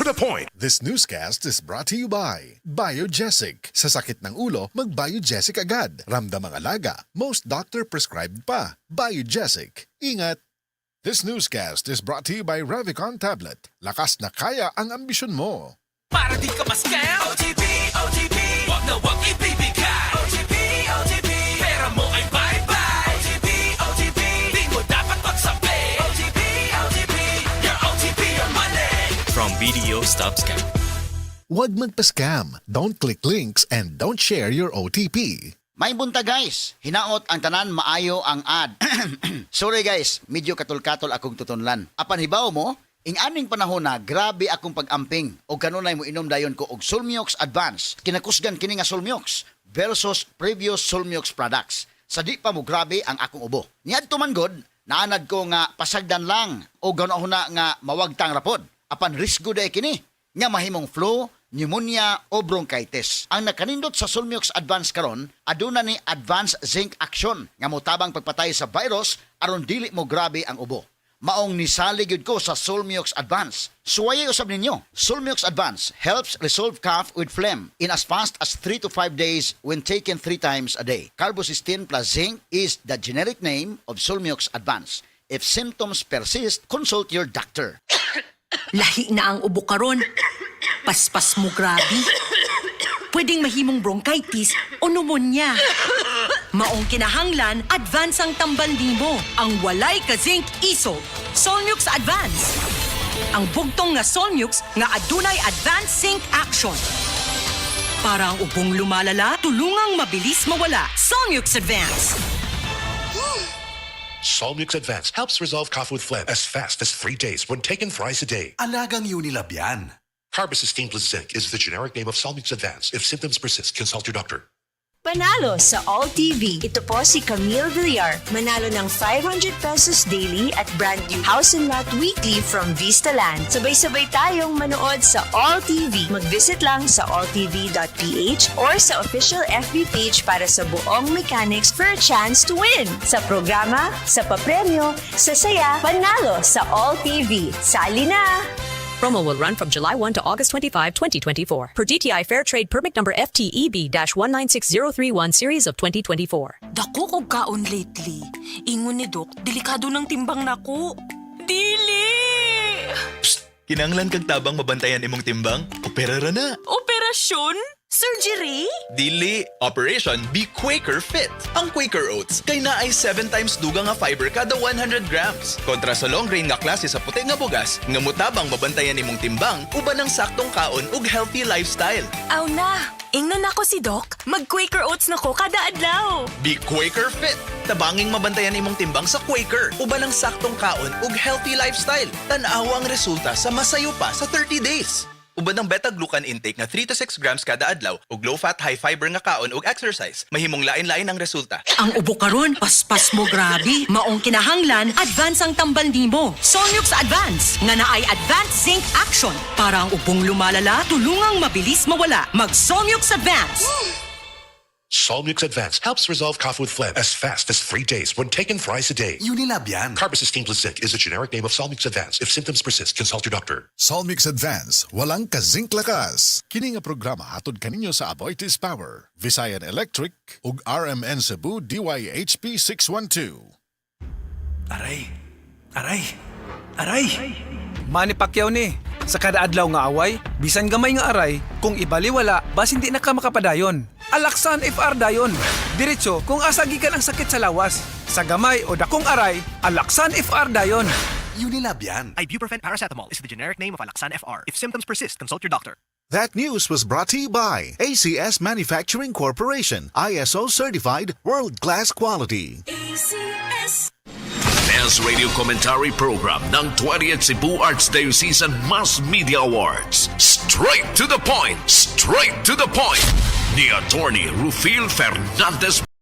to the point. This newscast is brought to you by Biogesic. Sa sakit ng ulo, mag-Biogesic agad. Ramdam ang alaga. Most doctor-prescribed pa. Biogesic. Ingat! This newscast is brought to you by Revicon Tablet. Lakas na kaya ang ambisyon mo. Para di ka ma-scam. OTP, OTP, wag na wag ibibigay. OTP, OTP, pera mo ay bye-bye. OTP, OTP, di mo dapat pagsabi. OTP, OTP, your OTP, your money. From BDO Stop Scam. Huwag magpa-scam. Don't click links and don't share your OTP. May bunta guys, hinaot ang tanan maayo ang ad. Sorry guys, medyo katol-katol akong tutunlan. Apan hibaw mo, ing aning panahon na grabe akong pag-amping o kanunay mo inom dayon ko og Solmiox Advance. Kinakusgan kini nga Solmiox versus previous Solmiox products. Sa di pa mo grabe ang akong ubo. Niadto man god, naanad ko nga pasagdan lang o ganaon na nga mawagtang rapod. Apan risgo day kini nga mahimong flu, pneumonia o bronchitis. Ang nakanindot sa Solmiox Advance karon, aduna ni Advanced Zinc Action nga motabang pagpatay sa virus aron dili mo grabe ang ubo. Maong nisali gyud ko sa Solmiox Advance. Suwayay usab ninyo. Solmiox Advance helps resolve cough with phlegm in as fast as 3 to 5 days when taken 3 times a day. Carbocysteine plus zinc is the generic name of Solmiox Advance. If symptoms persist, consult your doctor. Lahi na ang ubo karon. Paspas mo grabe. Pwedeng mahimong bronchitis o pneumonia. Maong kinahanglan, advance ang tambal nimo. Ang walay ka zinc isol. Solmiox Advance. Ang bugtong nga Solmiox nga adunay advanced zinc action. Para ang ubong lumalala, tulungang mabilis mawala. Solmiox Advance. Solmiox Advance helps resolve cough with phlegm as fast as 3 days when taken thrice a day. Alagang Unilab yan. Carbocysteine plus zinc is the generic name of Solmiox Advance. If symptoms persist, consult your doctor. Panalo sa All TV. Ito po si Camille Villar. Manalo ng 500 pesos daily at brand new House and Lot Weekly from Vistaland. Sabay-sabay tayong manood sa All TV. Mag-visit lang sa alltv.ph or sa official FB page para sa buong mechanics for a chance to win. Sa programa, sa papremyo, sa saya, panalo sa All TV. Sali na! Promo will run from July 1 to August 25, 2024. Per DTI Fair Trade Permit Number FTEB-196031 Series of 2024. Dako kog kaon lately. Ingon ni Doc, delikado ng timbang nako. Dili! Psst! Kinanglan kag tabang mabantayan imong timbang? Opera ra na. Operasyon? Surgery? Dili. Operation Be Quaker Fit. Ang Quaker Oats kay naay 7 times dugang nga fiber kada 100 grams. Kontra sa long grain nga klase sa puti nga bugas, nga mutabang mabantayan imong timbang uban ng saktong kaon ug healthy lifestyle. Aw na! Ingnon ako si Doc. Mag-Quaker Oats na ko kada adlaw. Be Quaker Fit. Tabanging mabantayan imong timbang sa Quaker uban ng saktong kaon ug healthy lifestyle. Tan-awa ang resulta sa masayo pa sa 30 days. Uban ng beta-glucan intake na 3 to 6 grams kada adlaw ug low-fat, high-fiber nga kaon ug exercise. Mahimong lain-lain ang resulta. Ang ubo karon, paspas mo grabe. Maong kinahanglan, advance ang tambal nimo. Solmiox Advance, nga naay advanced zinc action. Para ang ubong lumalala, tulungang mabilis mawala. Mag-Solmiox Advance. Solmiox Advance helps resolve cough with phlegm as fast as 3 days when taken thrice a day. Unilab yan. Carbocysteine plus zinc is the generic name of Solmiox Advance. If symptoms persist, consult your doctor. Solmiox Advance, walang ka-zinc lakas. Kini nga programa hatod kaninyo sa Aboitiz Power, Visayan Electric ug RMN Cebu DYHP 612. Aray! Aray! Aray! Manny Pacquiao ni. Sa kada adlaw nga away, bisan gamay nga aray, kung ibaliwala, bas hindi na ka makapadayon. Alaksan FR dayon. Diretso kung asa gikan ang sakit sa lawas. Sa gamay o dakong aray, Alaksan FR dayon. Unilab yan. Ibuprofen paracetamol is the generic name of Alaksan FR. If symptoms persist, consult your doctor. That news was brought to you by ACS Manufacturing Corporation, ISO certified, world-class quality. ACS. Best Radio Commentary Program ng 20th Cebu Arts Diocesan Mass Media Awards. Straight to the point! Straight to the point! Ni Attorney Rufil Fernandez